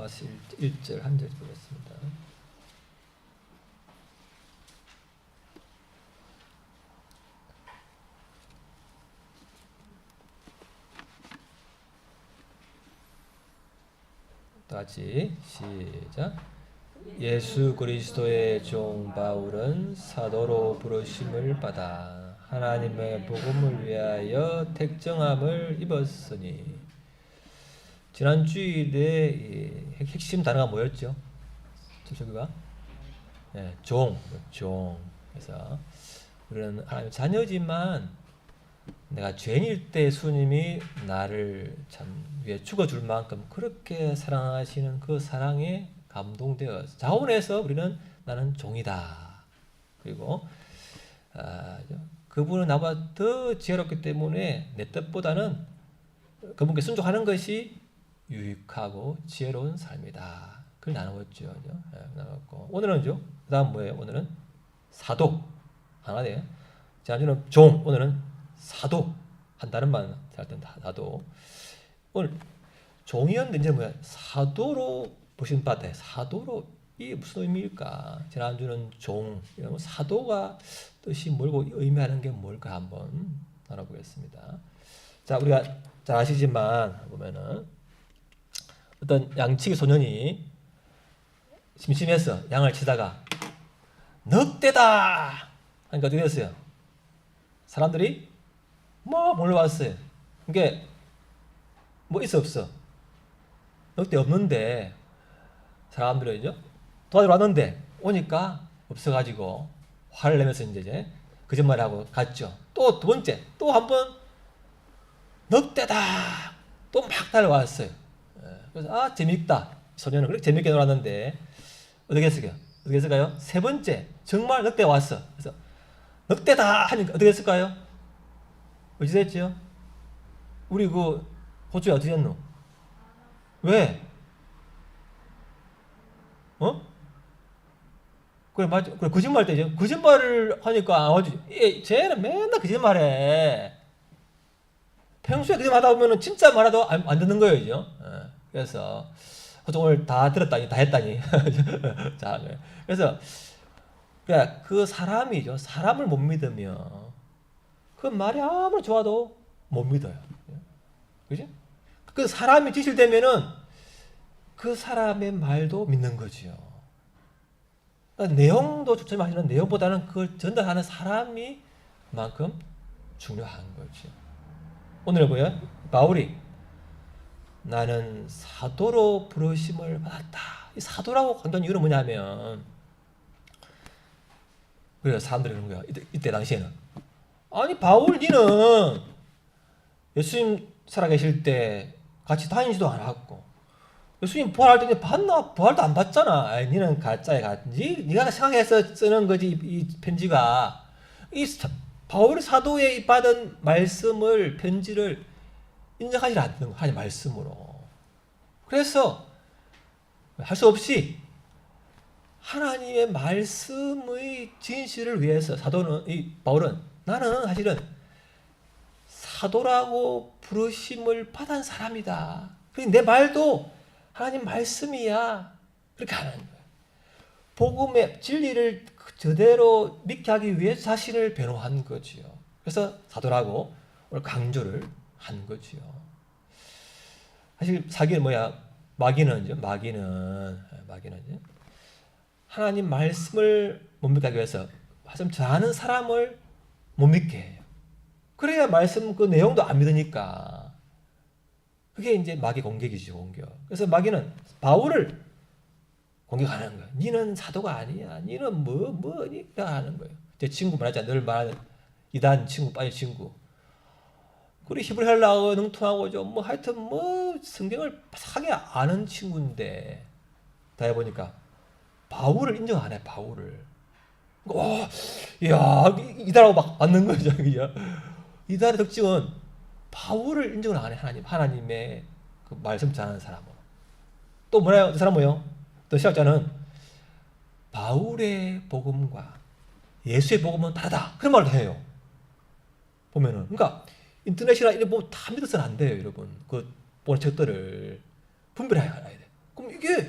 나와서 1절 한 절 보겠습니다. 다시 시작. 예수 그리스도의 종 바울은 사도로 부르심을 받아 하나님의 복음을 위하여 택정함을 입었으니. 지난 주일에 핵심 단어가 뭐였죠? 저기가 종. 그래서 우리는 하나님의 자녀지만 내가 죄인일 때 예수님이 나를 참 위해 죽어줄 만큼 그렇게 사랑하시는 그 사랑에 감동되어 자원해서 우리는 나는 종이다. 그리고 그분은 나보다 더 지혜롭기 때문에 내 뜻보다는 그분께 순종하는 것이 유익하고 지혜로운 삶이다. 그걸 나누었죠. 나눴고 오늘은요. 그다음 뭐예요? 오늘은 사도 하나네요. 지난주는 종, 오늘은 사도. 한 다른만 할 땐 사도. 오늘 종이었는데 이제 뭐야? 사도로 보신 바다. 사도로 이게 무슨 의미일까? 지난주는 종, 사도가 뜻이 뭘고 의미하는 게 뭘까 한번 알아보겠습니다. 자, 우리가 잘 아시지만 보면은 어떤 양치기 소년이 심심해서 양을 치다가 늑대다 하니까 어떻게 됐어요? 사람들이 몰려왔어요. 이게 뭐 있어 없어? 늑대 없는데 사람들은요 도와주러 왔는데 오니까 없어가지고 화를 내면서 이제 거짓말하고 갔죠. 또 두 번째 또 한 번 늑대다 또 막 달려왔어요. 그래서 재밌다. 소년은 그렇게 재밌게 놀았는데 어떻게 했을까요? 세 번째 정말 늑대가 왔어. 그래서 늑대다 하니까 어떻게 했을까요? 어찌 됐죠? 우리 그 호주에 어떻게 했노? 왜? 그래 맞죠? 그래 거짓말 때죠. 거짓말을 하니까 안 와주죠. 쟤는 맨날 거짓말해. 평소에 거짓말하다 보면은 진짜 말해도 안 듣는 거예요. 그래서 오늘 다 들었다니 다 했다니. 자, 그래서 그 사람이죠. 사람을 못 믿으면 그 말이 아무리 좋아도 못 믿어요. 그지? 그 사람이 지실되면은 그 사람의 말도 믿는 거지요. 그러니까 내용도 좋지만 하시는 내용보다는 그걸 전달하는 사람이 그만큼 중요한 거죠. 오늘 뭐야? 바울이 나는 사도로 부르심을 받았다. 이 사도라고 강조한 이유는 뭐냐면 그래서 사람들이 그런 거야. 이때 당시에는 아니 바울 니는 예수님 살아계실 때 같이 다니지도 않았고 예수님 부활할 때 봤나? 부활도 안 봤잖아. 아니, 니는 가짜야. 니가 생각해서 쓰는 거지. 이 편지가 바울 사도에 받은 말씀을 편지를 인정하지 않는 거, 말씀으로. 그래서 할 수 없이 하나님의 말씀의 진실을 위해서 바울은 나는 사실은 사도라고 부르심을 받은 사람이다. 그리고 내 말도 하나님 말씀이야. 그렇게 하는 거예요. 복음의 진리를 제대로 믿게 하기 위해 자신을 변호한 거지요. 그래서 사도라고 오늘 강조를 한 거지요. 사실 사기는 뭐야? 마귀는 하나님 말씀을 못 믿게 하기 위해서 말씀 전하는 사람을 못 믿게 해요. 그래야 말씀 그 내용도 안 믿으니까. 그게 이제 마귀 공격이죠, 공격. 그래서 마귀는 바울을 공격하는 거예요. 니는 사도가 아니야. 니는 뭐니까 하는 거예요. 제 친구 말하잖아. 늘 말하는 이단 친구, 빠진 친구. 그리 히브리어를 능통하고 좀 하여튼 성경을 바삭하게 아는 친구인데 다 해보니까 바울을 인정 안 해. 바울을. 이야 이단하고 막 맞는 거죠, 그죠? 이단의 특징은 바울을 인정을 안 해. 하나님의 그 말씀 전하는 사람은. 또 뭐래요? 그 사람 뭐요? 또 시작자는 바울의 복음과 예수의 복음은 다르다. 그런 말을 해요. 보면은. 그러니까 인터넷이나 이런 보면 다 믿어서는 안 돼요, 여러분. 그 보는 책들을 분별해야 돼. 그럼 이게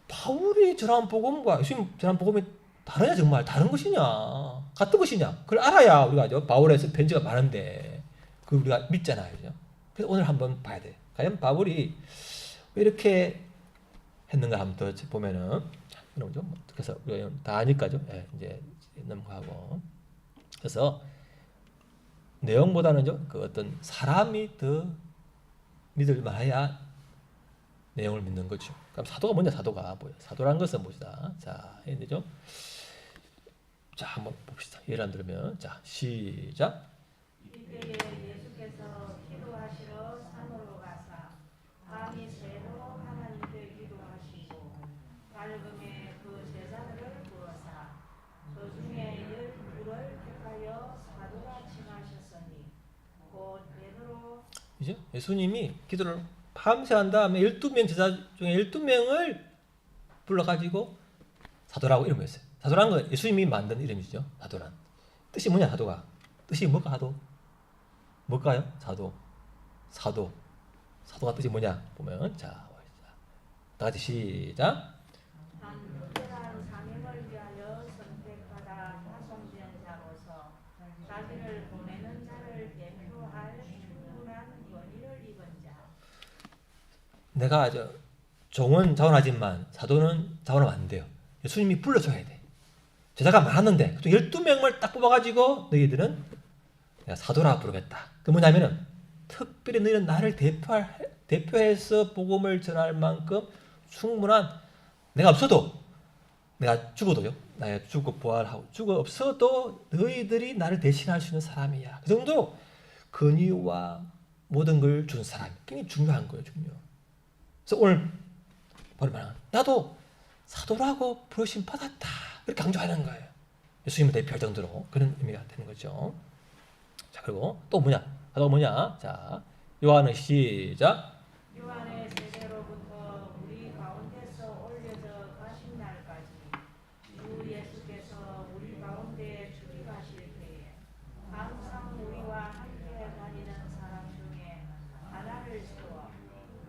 바울이 전한 복음과 예수님 전한 복음이 다르냐 정말 다른 것이냐 같은 것이냐 그걸 알아야 우리가 바울의 편지가 많은데 그 우리가 믿잖아요. 그죠? 그래서 오늘 한번 봐야 돼. 과연 바울이 왜 이렇게 했는가 한번 더 보면은 그래서 다 아니까죠. 예, 이제 넘어가고 그래서 내용보다는 그 어떤 사람이 더 믿을 만해야 내용을 믿는 거죠. 그럼 사도가 뭐냐? 사도가 뭐야? 사도란 것은 무엇이다? 자, 해야 되죠. 자, 한번 봅시다. 예를 안 들면, 자, 시작. 이때에 예수께서 기도하시러 산으로 가사 밤이 새도록 하나님께 기도하시고 밝음에 그 제자들을 부르사 그 중에 12를 택하여 사도라 칭하셨으니 곧 베드로 이제 예수님이 기도를 밤새 한 다음에 12명 제자 중에 12명을 불러가지고 사도라고 이름을 했어요. 사도라는 건 예수님이 만든 이름이죠. 사도란. 뜻이 뭐냐, 사도가. 뜻이 뭘까, 사도? 뭘까요? 사도. 사도가 뜻이 뭐냐? 보면, 자, 다 같이 시작. 단 특별한 사명을 위하여 선택받아 파송된 자로서 자기를 보내는 자를 대표할 충분한 권위를 입은 자. 내가 종은 자원하지만 사도는 자원하면 안 돼요. 예수님이 불러줘야 돼. 제자가 많았는데 12명을 딱 뽑아가지고 너희들은 내가 사도라 부르겠다. 그 뭐냐면은 특별히 너희는 나를 대표해서 복음을 전할 만큼 충분한 내가 없어도 내가 죽어도요. 나의 죽고 부활하고 죽어 없어도 너희들이 나를 대신할 수 있는 사람이야. 그 정도 권위와 모든 걸 준 사람이 굉장히 중요한 거예요. 중요. 그래서 오늘 바로 말하는 나도 사도라고 부르심 받았다. 이렇게 강조하는 거예요. 예수님을 대표할 정도로 그런 의미가 되는 거죠. 자, 그리고 또 뭐냐? 사도가 뭐냐? 자, 요한은 시작. 요한의 세대로부터 우리 가운데서 올려져 가신 날까지 주 예수께서 우리 가운데 출입하실 때에 항상 우리와 함께 다니는 사람 중에 하나를 세워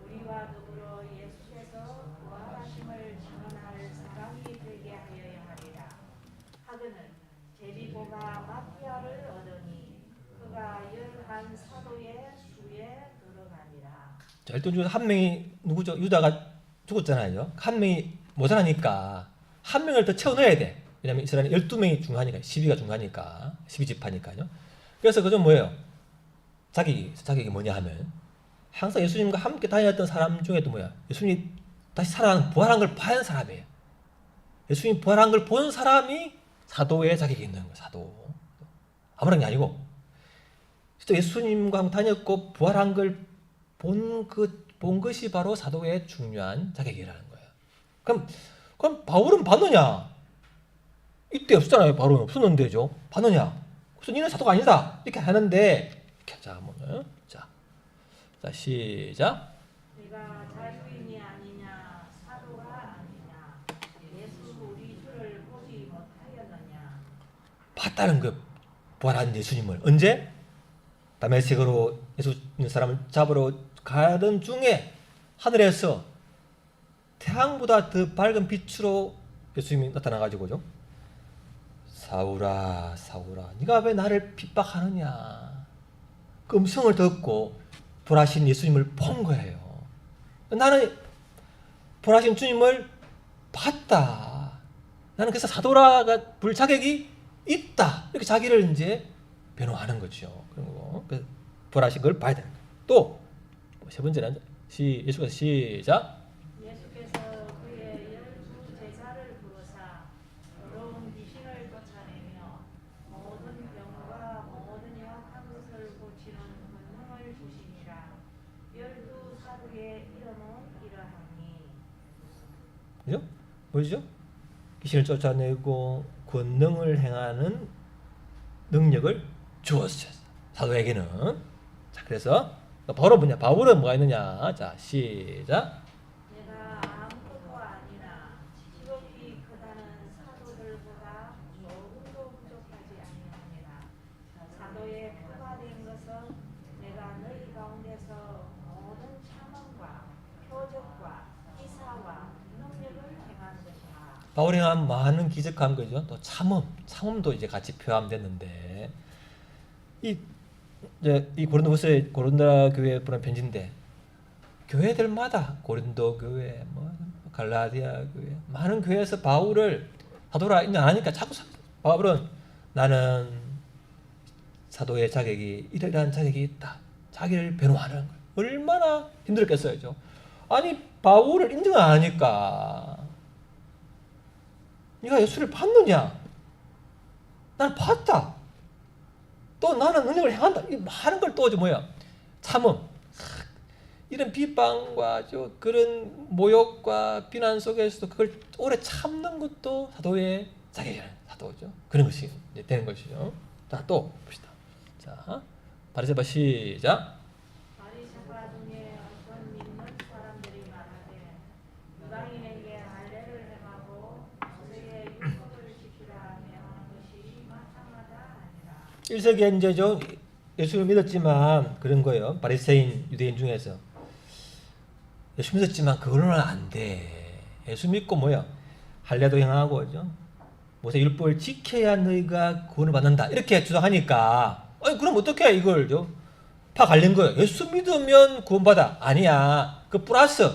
우리와 더불어 예수께서 부활하심을 증언할 사람이 되게 하여야 하리라. 하거늘 제비고가 마피아를 얻으니 그가 11 사도의 수에 들어가니라. 자, 일단 중에 한 명이 누구죠? 유다가 죽었잖아요. 한 명이 모자라니까 한 명을 더 채워 넣어야 돼. 왜냐면 이스라엘 12명이 중요하니까 12가 중요하니까 12지파니까요. 그래서 그건 뭐예요? 자격이 뭐냐 하면 항상 예수님과 함께 다녔던 사람 중에 또 뭐야? 예수님이 다시 부활한 걸 봐야 사람이에요. 예수님이 부활한 걸 본 사람이 사도의 자격이 있는 거예요. 사도. 아무런 게 아니고 진짜 예수님과 함께 다녔고 부활한 걸 본 것이 바로 사도의 중요한 자격이라는 거예요. 그럼 바울은 받느냐? 이때 없었잖아요. 바울은 없었는데죠. 받느냐? 그래서 니는 사도가 아니다. 이렇게 하는데 이렇게 자 한번 자 시작. 내가 자유인이 아니냐 사도가 아니냐 예수 우리 주를 보지 못하였느냐. 봤다는 그 부활한 예수님을 언제? 다메섹으로 예수 있는 사람을 잡으러 가던 중에 하늘에서 태양보다 더 밝은 빛으로 예수님이 나타나가지고죠. 사울아 사울아 네가 왜 나를 핍박하느냐. 그 음성을 듣고 부활하신 예수님을 본 거예요. 나는 부활하신 주님을 봤다. 나는 그래서 사도라가 부를 자격이 있다. 이렇게 자기를 이제 변호하는 거죠. 그리고 부활하신 걸 봐야 되는 거예요. 또 세 번째는 예수께서 시작. 예수께서 그의 12 제자를 부르사 더러운 귀신을 쫓아내며 모든 병과 모든 약한 것을 고치는 권능을 주시니라. 12 사도의 이름은 이러하니. 그죠? 뭐죠? 귀신을 쫓아내고 권능을 행하는 능력을 주었어요. 사도에게는. 자, 그래서 바울은 뭐가 있느냐? 자, 시작. 내가 아무것도 아니나 지극히 크다는 사도들보다 조금도 부족하지 아니하니라. 사도의 표가 된 것은 내가 너희 가운데서 모든 참음과 표적과 이사와 바울이 한 많은 기적한 거죠. 또 참음도 이제 같이 포함됐는데 이 고린도후서에 고린도 교회에 보낸 편지인데 교회들마다 고린도 교회, 뭐 갈라디아 교회 많은 교회에서 바울을 사도라 인정 안 하니까 자꾸 바울은 나는 사도의 자격이 이러한 자격이 있다. 자기를 변호하는 거예요. 얼마나 힘들었겠어요. 아니 바울을 인정 안 하니까 네가 예수를 봤느냐? 난 봤다. 또 나는 능력을 행한다. 이 많은 걸 또 뭐야? 참음. 이런 비방과 그런 모욕과 비난 속에서도 그걸 오래 참는 것도 사도의 자격이라는 사도죠. 그런 것이 이제 되는 것이죠. 자, 또 봅시다. 자, 바리새파 시작. 바리새파 중에 어떤 믿는 사람들이 말하되 유다인에게 할례를 행하고 모세의 율법을 지키라 하며 것이 마땅하다 아니라. 1세기에 이제 예수를 믿었지만 그런 거예요. 바리새인 유대인 중에서 예수 믿었지만 그걸로는 안 돼. 예수 믿고 뭐야? 할례도 행하고 모세 율법을 지켜야 너희가 구원을 받는다. 이렇게 주장하니까 그럼 어떻게 해 이걸 파 갈린 거예요. 예수 믿으면 구원받아. 아니야. 그 플러스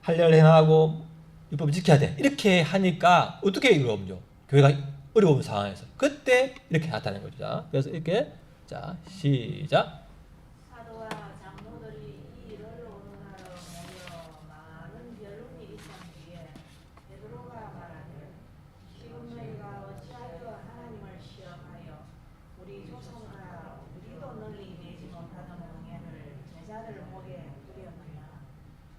할례를 행하고 율법을 지켜야 돼. 이렇게 하니까 어떻게 이러면요? 교회가 어려운 상황에서 그때 이렇게 나타낸 거죠. 자, 그래서 이렇게 자 시작. 사도와 장로들이 이 일을 오늘하러 모여 많은 변론이 있은 뒤에 베드로가 말하되 지금 너희가 어찌하여 하나님을 시험하여 우리 조상과 우리도 널리 내지 못하는 명예를 제자를 보게 두려느냐.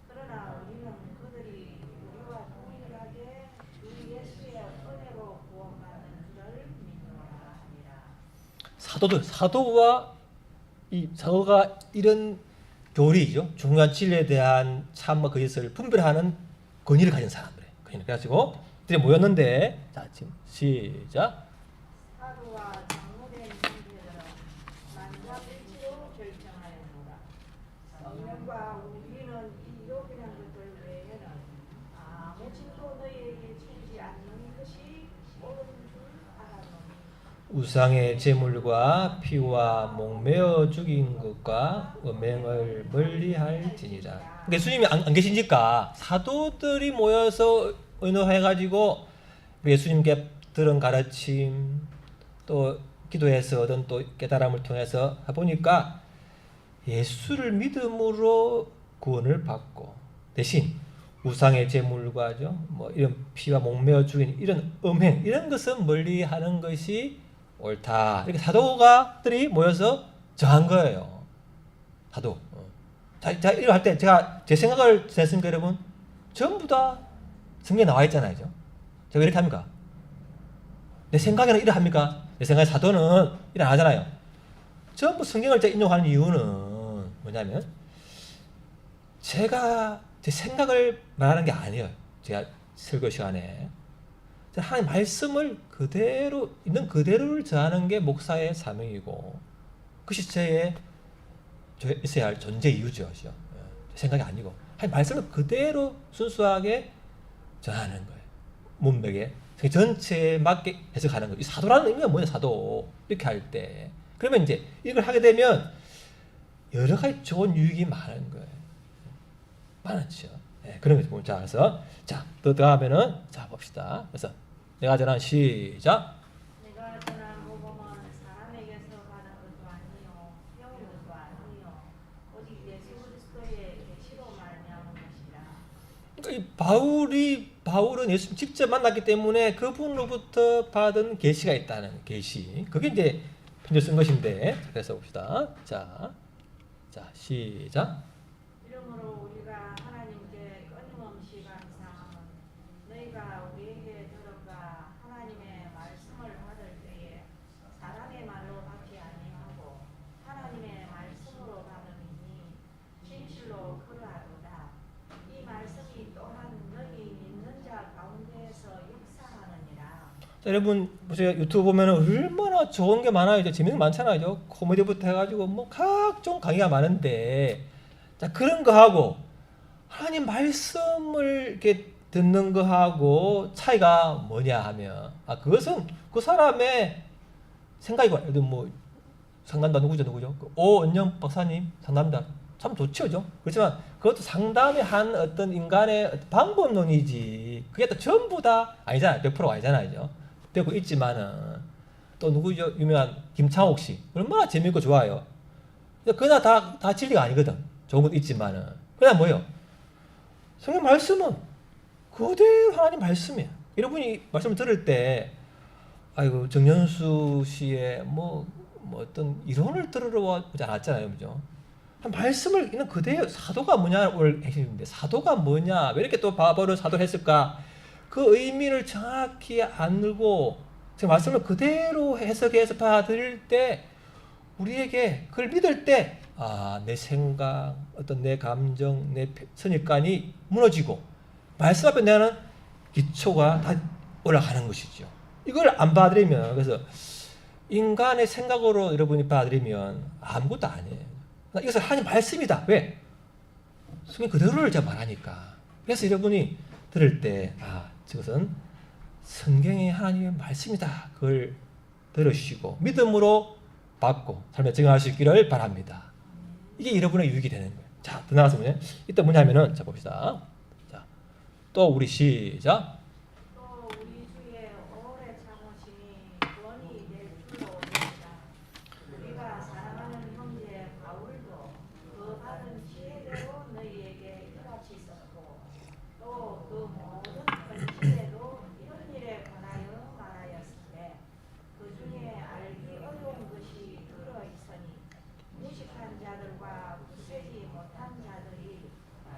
그러나 우리는 그들이 우리와 동일하게 주 예수의 은혜로 구원받는 줄을 믿노라 하니라. 사도가 이런 교리죠. 중요한 진리에 대한 참과 거짓을 분별하는 권위를 가진 사람들이에요. 그래가지고 들이 모였는데 자 지금 시작. 사도와 장로된 형제들은 만장일치로 결정하였노라. 성령과 우리는 이 요긴한 것들 외에는 아무 진도 너희에게 주지 않는 것이 옳은 줄 알았노니. 우상의 제물과 피와 목매어 죽인 것과 음행을 멀리할지니라. 예수님이 안 계시니까 사도들이 모여서 의논해가지고 예수님께 들은 가르침 또 기도해서 얻은 또 깨달음을 통해서 보니까 예수를 믿음으로 구원을 받고 대신 우상의 제물과 뭐 이런 피와 목매어 죽인 이런 음행 이런 것은 멀리하는 것이 옳다. 이렇게 사도가들이 모여서 정한 거예요. 사도. 자 이거 할 때 제가 제 생각을 했습니까, 여러분? 전부 다 성경에 나와 있잖아요. 제가 이렇게 합니까? 내 생각에는 이래 합니까? 내 생각에 사도는 이래 안 하잖아요. 전부 성경을 제가 인용하는 이유는 뭐냐면 제가 제 생각을 말하는 게 아니에요. 제가 설교 시간에 하나님 말씀을 그대로 있는 그대로를 전하는 게 목사의 사명이고 그것이 저 있어야 할 존재 이유죠. 제 생각이 아니고 하나님 말씀을 그대로 순수하게 전하는 거예요. 문맥에 전체에 맞게 해석하는 거예요. 이 사도라는 의미가 뭐냐? 사도 이렇게 할 때 그러면 이제 이걸 하게 되면 여러 가지 좋은 유익이 많은 거예요. 많았죠. 그런 거 보면 자 그래서 또 다음에는 자 봅시다. 그래서 내가 전한 시작. 내가 전한 복음은 사람에게서 받은 것도 아니요 배운 것도 아니요 오직 예수 그리스도의 계시로 말미암은 것이라. 그러니까 바울은 예수님 직접 만났기 때문에 그분으로부터 받은 계시가 있다는 계시. 그게 이제 편지 쓴 것인데 그래서 봅시다. 자 시작. 이러므로 우리가 하나님께 끊임없이 감사함은 너희가 우리에게 들어가 하나님의 말씀을 받을 때에 사람의 말로 받지 아니하고 하나님의 말씀으로 받으니 진실로 그러하도다. 이 말씀이 또한 너희 믿는 자 가운데에서 역사하느니라. 자, 여러분 보세요. 유튜브 보면 얼마나 좋은 게 많아요. 재밌는 게 많잖아요. 코미디부터 해가지고 뭐 각종 강의가 많은데 자 그런 거 하고 하나님 말씀을 이렇게 듣는 거하고 차이가 뭐냐 하면 그것은 그 사람의 생각이고 뭐 상담자 누구죠? 그 오은영 박사님 상담자 참 좋죠, 그죠? 그렇지만 그것도 상담의 한 어떤 인간의 어떤 방법론이지 그게 또 전부 다 아니잖아요. 100% 아니잖아요. 되고 있지만은 또 누구죠? 유명한 김창옥 씨 얼마나 재밌고 좋아요. 그러나 다 진리가 아니거든. 좋은 것도 있지만은 그냥 뭐예요? 성경 말씀은 그대로 하나님 말씀이에요. 여러분이 말씀을 들을 때 아이고 정연수 씨의 뭐 어떤 이론을 들으러 오지 않았잖아요, 그죠? 말씀을 있는 그대로 사도가 뭐냐 오늘 핵심인데 사도가 뭐냐 왜 이렇게 또 바보를 사도했을까 그 의미를 정확히 알고 말씀을 그대로 해석해서 받아들일 때 우리에게 그걸 믿을 때 내 생각 어떤 내 감정 내 선입관이 무너지고 말씀 앞에 내는 기초가 다 올라가는 것이죠. 이걸 안 받아들이면 그래서 인간의 생각으로 여러분이 받아들이면 아무것도 아니에요. 이것은 하나님 말씀이다. 왜? 성경 그대로를 제가 말하니까. 그래서 여러분이 들을 때 저것은 성경이 하나님의 말씀이다. 그걸 들으시고 믿음으로 받고 삶에 적용할 수 있기를 바랍니다. 이게 여러분의 유익이 되는 거예요. 자, 더 나가서 뭐냐? 이때 뭐냐면은 자 봅시다. 자, 또 우리 시작. 또 우리 주의 오래 참으심이 구원이 될 줄로 믿다. 우리가 사랑하는 형제 바울도 그 받은 지혜대로 너희에게 이같이 있었고 또 그 모든 권치에도 이런 일에 관하여 말하였을 때 그 중에 알기 어려운 것이 들어 있으니 무식한 자들과 굳세지 못한 자들이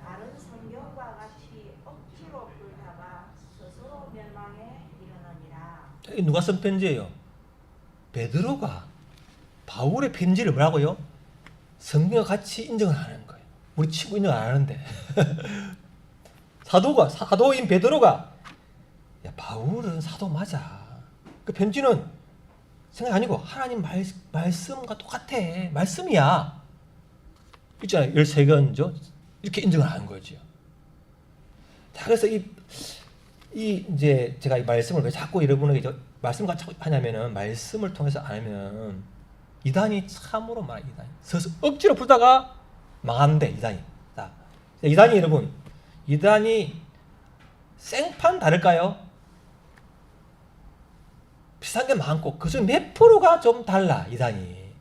다른 성경과 같이 억지로 불다가 스스로 멸망에 이르느니라. 이 누가 쓴 편지예요? 베드로가 바울의 편지를 뭐라고요? 성경과 같이 인정을 하는 거예요. 우리 친구 인정 안 하는데 사도인 베드로가 야 바울은 사도 맞아. 그 편지는 생각이 아니고 하나님 말씀과 똑같아. 말씀이야. 있잖아요. 13권죠. 이렇게 인정을 하는 거죠. 자, 그래서 이 이제 제가 이 말씀을 왜 자꾸 여러분에게 말씀과 자꾸 하냐면은 말씀을 통해서 알면 이단이 참으로 많아. 이단이 억지로 풀다가 망한대. 이단이. 자, 이단이 여러분, 이단이 생판 다를까요? 비슷한 게 많고 그중 몇 프로가 좀 달라. 이단이.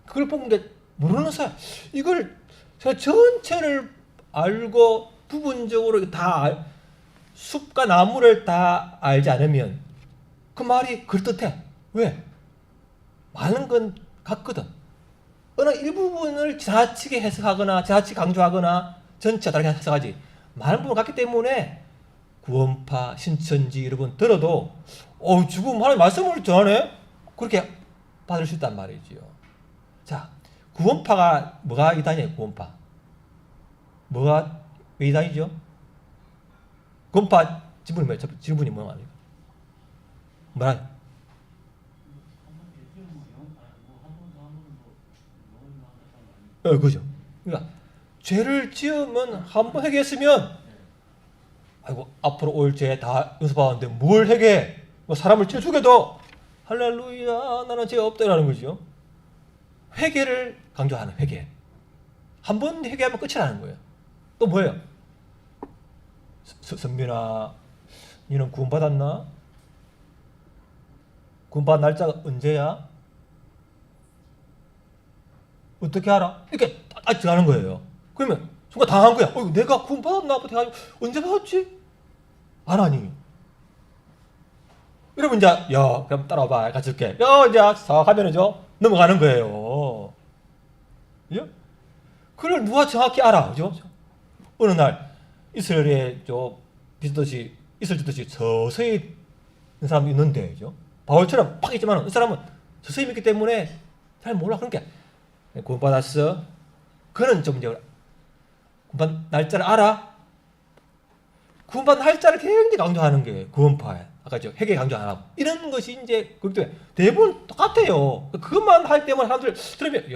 그걸 보는 게 모르는 사람. 이걸 제가 전체를 알고 부분적으로 다 숲과 나무를 다 알지 않으면 그 말이 그럴듯해. 왜? 많은 건 같거든. 어느 일부분을 지나치게 해석하거나 지나치게 강조하거나 전체 다르게 해석하지. 많은 부분 같기 때문에 구원파, 신천지 여러분 들어도 지금 하나님 말씀을 전하네? 그렇게 받을 수 있단 말이지요. 자, 구원파가 뭐가 이단이에요? 구원파. 뭐가 왜 이단이죠? 구원파 지분이 뭐예요? 지분이 뭐가 아니에요? 뭐라? 그죠. 그러니까 죄를 지으면 한 번 회개했으면 아이고 앞으로 올 죄 다 용서받았는데 뭘 회개해? 뭐 사람을 찔 죽여도 할렐루야 나는 죄 없다라는 거죠. 회개를 강조하는 회개. 한 번 회개하면 끝이라는 거예요. 또 뭐예요? 선민아, 너는 구원받았나? 구원받은 날짜가 언제야? 어떻게 알아? 이렇게 딱 들어가는 거예요. 그러면 순간 당한 거야. 내가 구원받았나? 해가지고 언제 받았지? 안 하니. 이러면 이제 그럼 따라와봐. 같이 줄게. 이제 싹 하면은죠 넘어가는 거예요. 예? 그걸 누가 정확히 알아? 그죠? 어느 날 이스라엘에 비슷듯이 있을듯이 서서히 있는 사람도 있는데, 그죠? 바울처럼 팍 있지만 이 사람은 서서히 믿기 때문에 잘 몰라. 그러니까 구원받았어. 그는 좀 이제 구원받은 날짜를 알아. 구원받은 날짜를 굉장히 강조하는 게 구원파예요. 아까 회개 강조 안 하고 이런 것이 이제 그때 대부분 똑같아요. 그것만 할 때만 사람들 들으면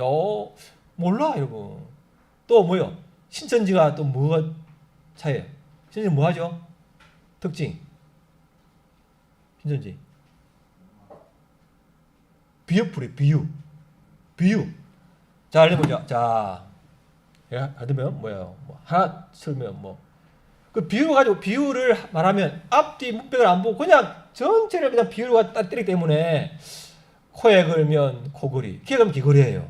몰라 여러분. 또 뭐요? 신천지가 또 뭐가 차이예요? 신천지 뭐 하죠? 특징. 신천지. 비유풀이 비유. 비유. 자, 예를 들면 자, 예를 들면 뭐예요? 뭐 하나 설명 뭐. 그 비유 가지고 비유를 말하면 앞뒤 문맥을 안 보고 그냥 전체를 그냥 비유로 딱 때리기 때문에 코에 걸면 코걸이, 귀에 걸면 귀걸이에요.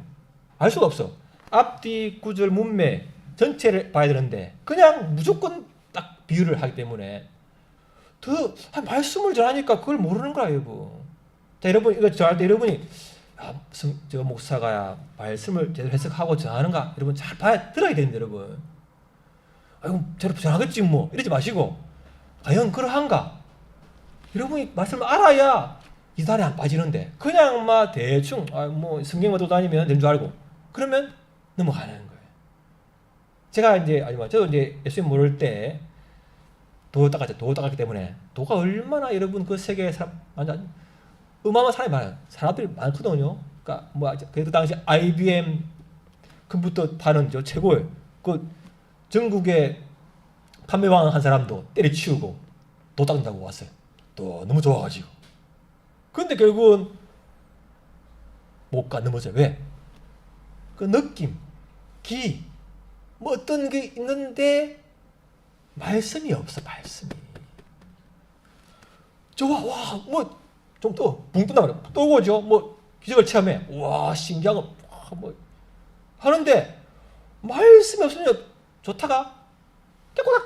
알 수가 없어. 앞뒤 구절 문맥 전체를 봐야 되는데 그냥 무조건 딱 비유를 하기 때문에 더 말씀을 전하니까 그걸 모르는 거야 이거. 자, 여러분 이거 전할 때 여러분이 저 목사가 말씀을 제대로 해석하고 전하는가 여러분 잘 봐야 들어야 되는데 여러분. 아이고 제대로 전하겠지 뭐 이러지 마시고 과연 그러한가? 여러분이 말씀을 알아야 이단에 안 빠지는데 그냥 막 대충 뭐 성경 얻어 다니면 되는 줄 알고 그러면 넘어가는 거예요. 제가 이제 저도 이제 예수님 모를 때 도 닦았기 때문에 도가 얼마나 여러분 그 세계에 사람 완전 어마어마한 사람이 많아요. 사람들이 많거든요. 그러니까 뭐 그래도 당시 IBM 컴퓨터 파는 저 최고예요. 그 전국에 판매왕 한 사람도 때려치우고 도 닦는다고 왔어요. 또 너무 좋아가지고. 근데 결국은 못 가 넘어져요. 왜? 그 느낌, 기, 뭐 어떤 게 있는데 말씀이 없어. 말씀이. 좋아, 와, 뭐 좀 붕 뜬단 말이야. 떠오죠. 뭐 기적을 체험해. 와, 신기한 거, 뭐 하는데 말씀이 없으면 좋다가 깨꼬닥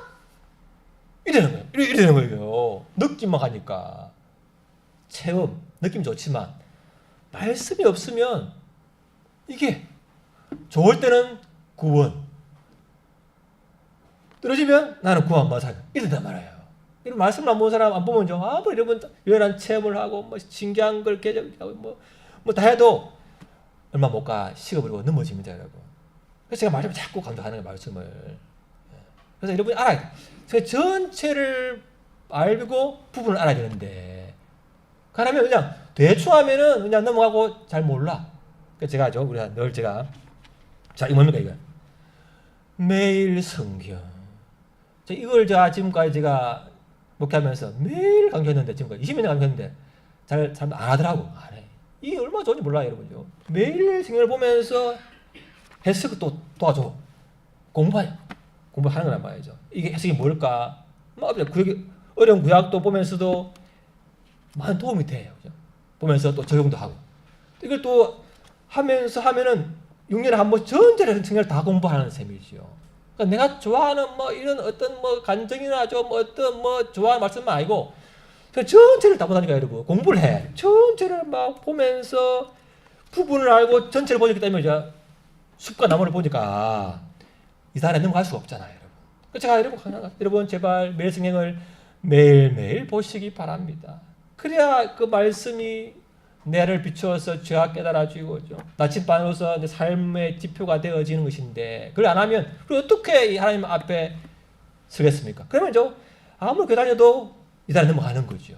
이러는 거예요. 이러는 거예요. 느낌만 가니까 체험, 느낌 좋지만 말씀이 없으면 이게 좋을 때는 구원, 떨어지면 나는 구원 못 하고 이런단 말이에요. 이런 말씀을 안 보는 사람 안 보면 뭐 여러분 유연한 체험을 하고 뭐 신기한 걸 개정하고 뭐 다 해도 얼마 못 가 식어버리고 넘어집니다, 여러분. 그래서 제가 말하면 자꾸 강조하는 거예요, 말씀을. 그래서 여러분이 알아야 돼. 제가 전체를 알고 부분을 알아야 되는데 그러면 그냥 대충 하면은 그냥 넘어가고 잘 몰라. 그래서 제가 우리가 늘 제가 자, 이거 뭡니까 이거? 매일 성경. 이걸 지금까지 제가 목회하면서 매일 강조했는데 지금까지 20년 강조했는데 잘 안 하더라고. 안 해. 이게 얼마나 좋은지 몰라요, 여러분요. 매일 성경을 보면서 해석을 또 도와줘. 공부하는 거란 말이죠. 이게 해석이 뭘까? 막 어려운 구약도 보면서도 많은 도움이 돼요. 그죠? 보면서 또 적용도 하고. 이걸 또 하면은 6년에 한 번 전체를 성경을 다 공부하는 셈이죠. 그러니까 내가 좋아하는 뭐 이런 어떤 뭐 간증이나 좀 어떤 뭐 좋아하는 말씀만 아니고 그냥 전체를 다 보다니까 여러분 공부를 해. 전체를 막 보면서 부분을 알고 전체를 보니까 때문에 이제 숲과 나무를 보니까 이 산에 넘어갈 수가 없잖아요, 여러분. 그래서 제가 여러분 제발 매일 성경을 매일매일 보시기 바랍니다. 그래야 그 말씀이 내를 비추어서 죄악 깨달아주고 나침반으로서 내 삶의 지표가 되어지는 것인데 그걸 안 하면 어떻게 하나님 앞에 서겠습니까? 그러면 아무리 교회 다녀도 이 단에 넘어가는 거죠.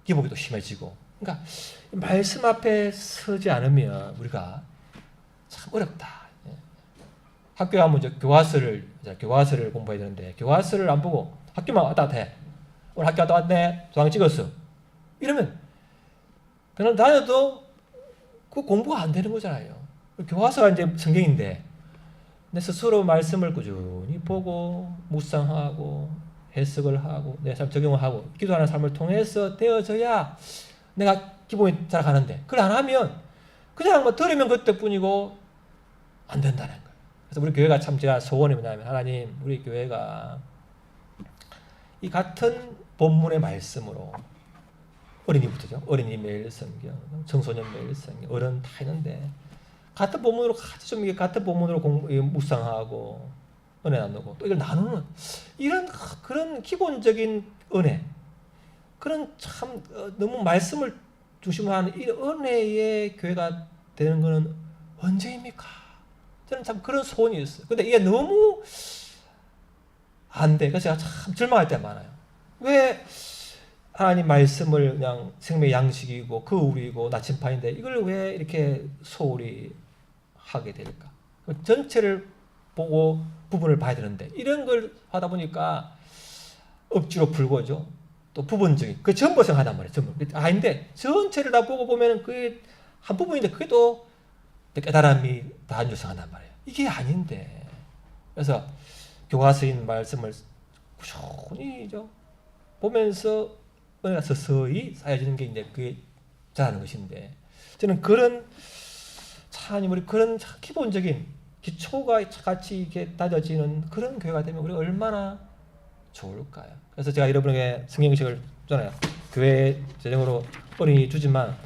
기복이 또 심해지고. 그러니까 말씀 앞에 서지 않으면 우리가 참 어렵다. 학교에 가면 교과서를 공부해야 되는데 교과서를 안 보고 학교만 왔다 갔다 해. 오늘 학교 갔다 왔네. 도장 찍었어. 이러면 그냥 다녀도 그 공부가 안 되는 거잖아요. 교과서가 이제 성경인데 내 스스로 말씀을 꾸준히 보고 묵상하고 해석을 하고 내 삶 적용을 하고 기도하는 삶을 통해서 되어져야 내가 기본이 잘 가는데 그걸 안 하면 그냥 뭐 들으면 그때뿐이고 안 된다는 거예요. 그래서 우리 교회가 참 제가 소원이 뭐냐면 하나님 우리 교회가 이 같은 본문의 말씀으로 어린이부터죠. 어린이 매일 성경, 청소년 매일 성경, 어른 다 있는데 같은 본문으로 같이 좀 이게 같은 본문으로 묵상하고 은혜 나누고 또 이걸 나누는 이런 그런 기본적인 은혜, 그런 참 너무 말씀을 중심으로 하는 이 은혜의 교회가 되는 것은 언제입니까? 저는 참 그런 소원이 있어요. 근데 이게 너무 안 돼. 그래서 제가 참 절망할 때가 많아요. 왜 하나님 말씀을 그냥 생명의 양식이고 그 우리고 나침반인데 이걸 왜 이렇게 소홀히 하게 될까? 전체를 보고 부분을 봐야 되는데 이런 걸 하다 보니까 억지로 풀고죠. 또 부분적인 그 전부 생각하단 말이에요. 전부. 아닌데 전체를 다 보고 보면은 그게 한 부분인데 그게 또 깨달음이 다한 줄 생각한단 말이에요. 이게 아닌데. 그래서 교과서인 말씀을 꾸준히 보면서 은혜가 서서히 쌓여지는 게 이제 그게 잘하는 것인데, 저는 그런 참 우리 그런 기본적인 기초가 같이 이렇게 다져지는 그런 교회가 되면 우리가 얼마나 좋을까요? 그래서 제가 여러분에게 성경식을 줬잖아요. 교회 재정으로 어린이 주지만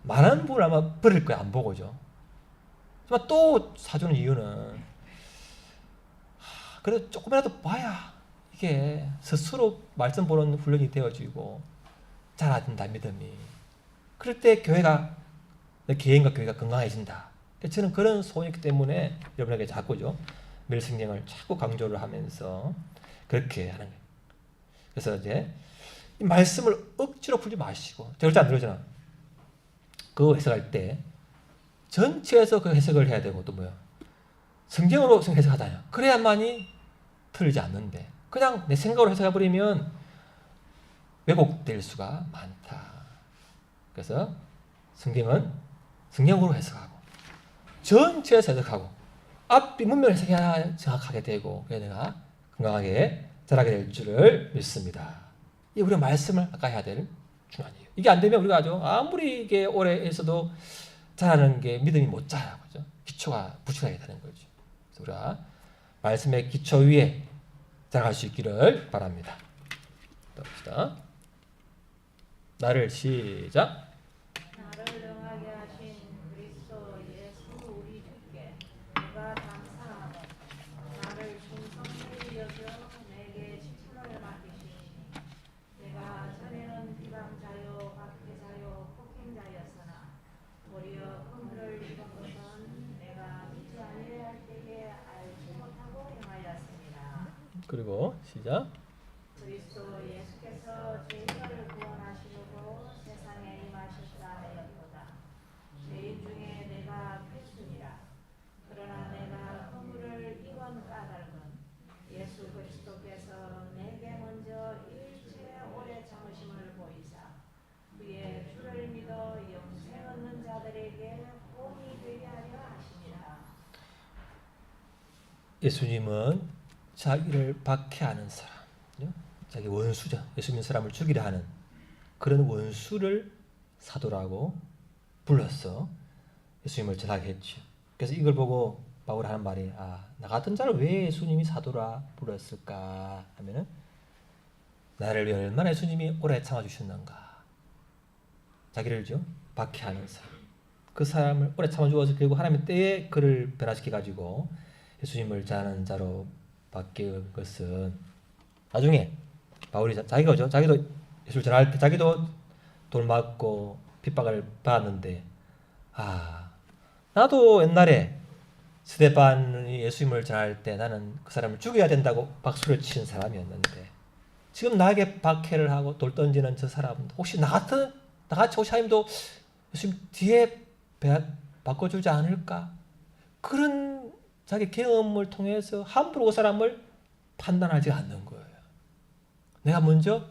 많은 부분을 아마 버릴 거예요. 안 보고죠. 하지만 또 사주는 이유는 그래도 조금이라도 봐야 이게 스스로 말씀 보는 훈련이 되어지고 자라진다 믿음이. 그럴 때 교회가 내 개인과 교회가 건강해진다. 저는 그런 소원이 있기 때문에 여러분에게 자꾸죠 매일 성경을 자꾸 강조를 하면서 그렇게 하는 거예요. 그래서 이제 이 말씀을 억지로 풀지 마시고, 제가 절대 안 들어잖아. 그 해석할 때 전체에서 그 해석을 해야 되고, 또 뭐야 성경으로 해석하다냐. 그래야만이 틀리지 않는데 그냥 내 생각으로 해석해버리면 왜곡될 수가 많다. 그래서 성경은 성경으로 해석하고 전체에서 해석하고 앞뒤 문맥을 해석해야 정확하게 되고 그래야 내가 건강하게 자라게 될 줄을 믿습니다. 이게 우리가 말씀을 아까 해야 될 중요한 이유. 이게 안 되면 우리가 아무리 이게 오래 있어도 자라는 게 믿음이 못 자라요. 그죠? 기초가 부실하게 되는 거죠. 그래서 우리가 말씀의 기초 위에 자라갈 수 있기를 바랍니다. 또 봅시다. 나를 시작. 나를 능하게 하신 그리스도 예수 우리 주께 내가 감사하고 나를 충성히 여겨 내게 칭찬을 맡기시니 내가 전에는 비방자요 박해자요 폭행자였으나 도리어 그물을 입은 것은 내가 믿지 아니할 때에 알지 못하고 행하였습니다. 그리고 시작. 그리스도 예수께서 죄인을 구원하시려고 세상에 임하셨다 하였도다. 죄인 중에 내가 필수니라. 그러나 내가 허물을 이건 까닭은 예수 그리스도께서 내게 먼저 일체 오래 참으심을 보이사 그의 주를 믿어 영생 얻는 자들에게 본이 되게 하려 하심이라. 예수님은 자기를 박해하는 사람, 자기 원수죠. 예수 믿는 사람을 죽이려 하는 그런 원수를 사도라고 불렀어. 예수님을 전하게 했죠. 그래서 이걸 보고 바울이 하는 말이 나 같은 자를 왜 예수님이 사도라 불렀을까 하면은 나를 위해 얼마나 예수님이 오래 참아주셨는가. 자기를 박해하는 사람, 그 사람을 오래 참아주어서 결국 하나님의 때에 그를 변화시켜가지고 예수님을 전하는 자로 바뀐 것은 나중에 바울이 자기가죠. 자기도 예수를 전할 때 자기도 돌 맞고 핍박을 받았는데 나도 옛날에 스데반이 예수님을 전할 때 나는 그 사람을 죽여야 된다고 박수를 치는 사람이었는데 지금 나에게 박해를 하고 돌 던지는 저 사람 혹시 나같이 혹시 하나님도 예수님 뒤에 바꿔주지 않을까? 그런 자기 경험을 통해서 함부로 그 사람을 판단하지 않는 거예요. 내가 먼저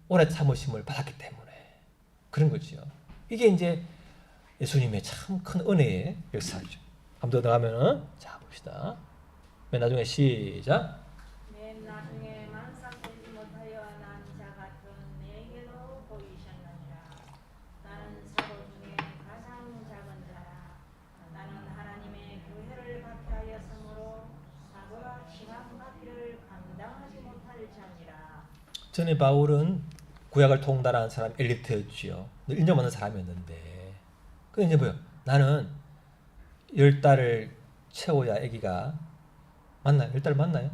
오래 참으심을 받았기 때문에 그런 거죠. 이게 이제 예수님의 참 큰 은혜의 역사죠. 한 번 더 나가면은 자 봅시다. 맨 나중에 시작. 맨 나중에 만삭되지 못하여 난 자 같은 내게도 보이셨느니라. 나는 사도 중에 가장 작은 자라. 나는 하나님의 교회를 박해하였으므로 사도라 칭함받기를 감당하지 못할 자니라. 전에 바울은 구약을 통달하는 사람 엘리트였지요. 인정받는 사람이었는데 근데 이제 뭐요? 나는 10달을 채워야 아기가 맞나요? 10달 맞나요?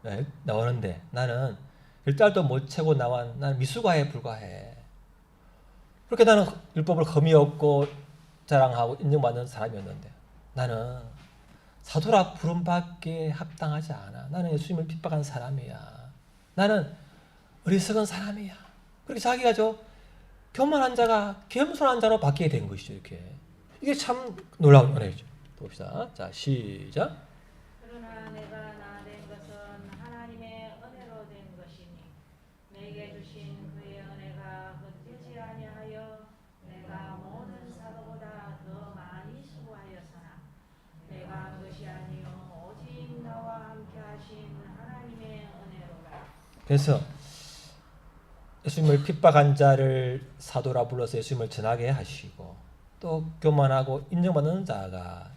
네, 나오는데 나는 10달도 못 채고 나는 미숙아에 불과해. 그렇게 나는 율법을 흠이 없고 자랑하고 인정받는 사람이었는데 나는 사도라 부름받기에 합당하지 않아. 나는 예수님을 핍박한 사람이야. 나는 어리석은 사람이야. 그렇게 자기가 교만한 자가 겸손한 자로 바뀌게 된 것이죠. 이게 참 놀라운 은혜죠. 봅시다. 자 시작. 그러나 내가 나 된 것은 하나님의 은혜로 된 것이니 그래서 예수님을 핍박한 자를 사도라 불러서 예수님을 전하게 하시고, 또 교만하고 인정받는 자가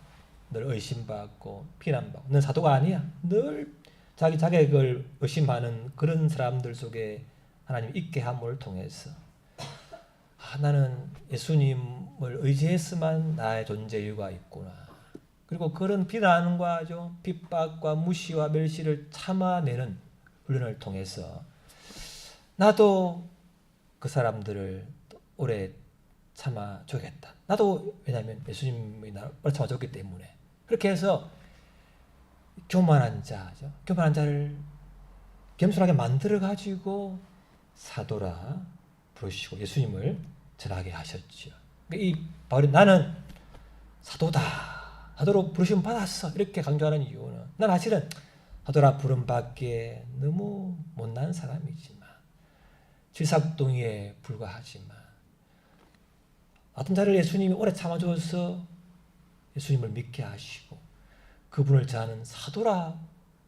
늘 의심받고 비난받고, 넌 사도가 아니야, 늘 자기 자격을 의심하는 그런 사람들 속에 하나님 있게 함을 통해서 나는 예수님을 의지했으만 나의 존재 이유가 있구나. 그리고 그런 비난과 핍박과 무시와 멸시를 참아내는 훈련을 통해서 나도 그 사람들을 오래 참아주겠다. 나도, 왜냐하면 예수님이 나를 오래 참아줬기 때문에. 그렇게 해서 교만한 자를 겸손하게 만들어가지고 사도라 부르시고 예수님을 전하게 하셨죠. 이 바울이 나는 사도로 부르심 받았어, 이렇게 강조하는 이유는, 난 사실은 사도라 부름 받기에 너무 못난 사람이지만, 질삭동이에 불과하지만, 어떤 자를 예수님이 오래 참아줘서 예수님을 믿게 하시고 그분을 저하는 사도라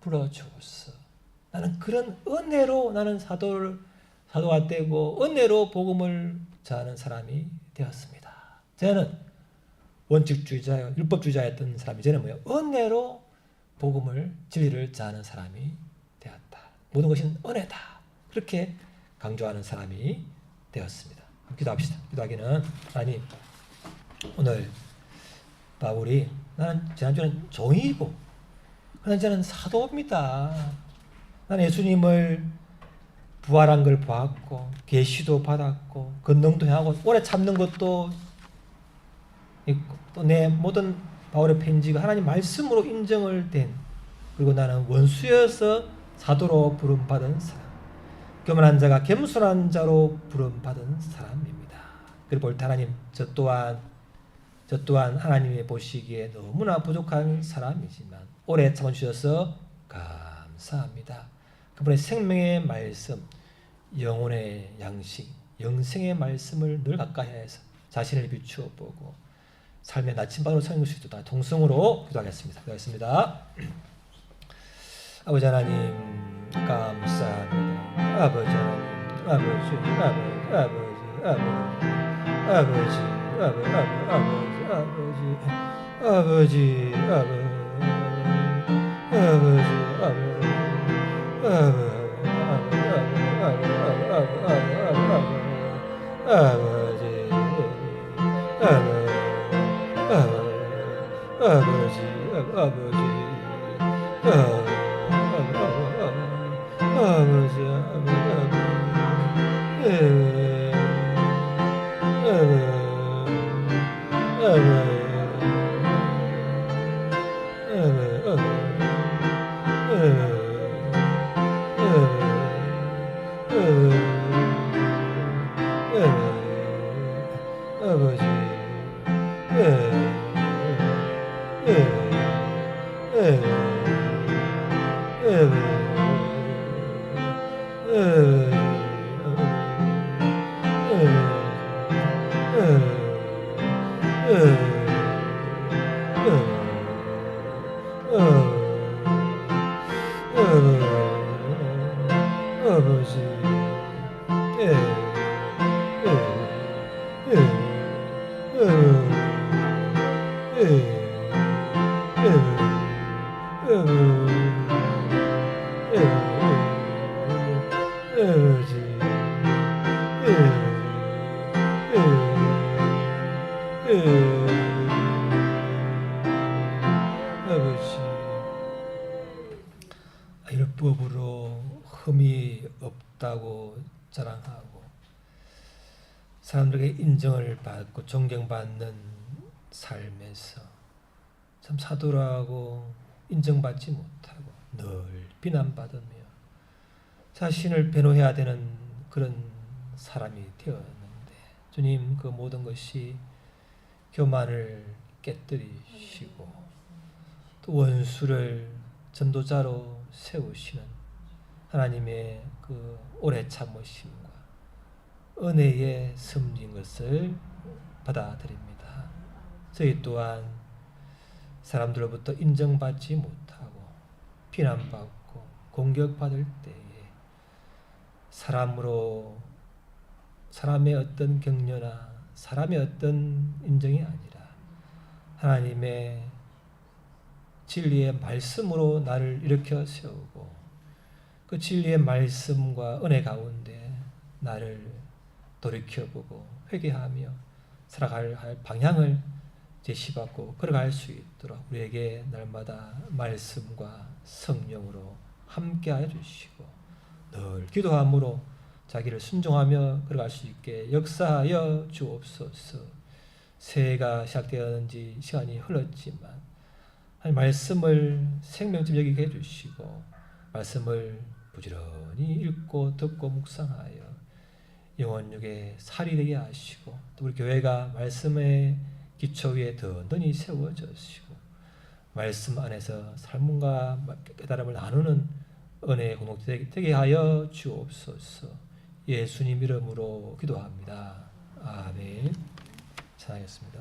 불러주었어. 나는 그런 은혜로 나는 사도가 되고 은혜로 복음을 전하는 사람이 되었습니다. 저는 원칙주의자요, 율법주의자였던 사람이, 저는 뭐예요? 은혜로 복음을, 진리를 전하는 사람이 되었다. 모든 것은 은혜다. 그렇게 강조하는 사람이 되었습니다. 기도합시다. 기도하기는, 하나님, 오늘 바울이 나는 지난주는 종이고, 그러나 저는 사도입니다. 나는 예수님을 부활한 걸 보았고, 계시도 받았고, 권능도 행하고, 오래 참는 것도 있고, 또 내 모든 바울의 편지가 하나님 말씀으로 인정을 된, 그리고 나는 원수여서 사도로 부름받은 사람, 교만한 자가 겸손한 자로 부름받은 사람입니다. 그리고 볼 때 하나님, 저 또한 하나님이 보시기에 너무나 부족한 사람이지만 오래 참아주셔서 감사합니다. 그분의 생명의 말씀, 영혼의 양식, 영생의 말씀을 늘 가까이 해서 자신을 비추어 보고 삶의 나침반으로 삼을 수 있도다. 동성으로 기도하겠습니다. 기도하겠습니다. 아버지 하나님, 감사합니다. 아버지 하나님, 율법으로 흠이 없다고 자랑하고 사람들에게 인정을 받고 존경받는 삶에서 참 사도라고 인정받지 못하고 늘 비난받으며 자신을 변호해야 되는 그런 사람이 되었는데, 주님, 그 모든 것이 교만을 깨뜨리시고 또 원수를 전도자로 세우시는 하나님의 그 오래 참으심과 은혜에 섬긴 것을 받아들입니다. 저희 또한 사람들로부터 인정받지 못하고 비난받고 공격받을 때에 사람으로 사람의 어떤 격려나 사람의 어떤 인정이 아니라 하나님의 진리의 말씀으로 나를 일으켜 세우고 그 진리의 말씀과 은혜 가운데 나를 돌이켜보고 회개하며 살아갈 방향을 제시받고 걸어갈 수 있도록 우리에게 날마다 말씀과 성령으로 함께하여 주시고 늘 기도함으로 자기를 순종하며 걸어갈 수 있게 역사하여 주옵소서. 새해가 시작되었는지 시간이 흘렀지만 하나님 말씀을 생명점 여기게 해주시고 말씀을 부지런히 읽고 듣고 묵상하여 영혼육에 살이 되게 하시고 또 우리 교회가 말씀의 기초 위에 든든히 세워졌시고 말씀 안에서 삶과 깨달음을 나누는 은혜의 공동체 되게 하여 주옵소서. 예수님 이름으로 기도합니다. 아멘. 찬양하겠습니다.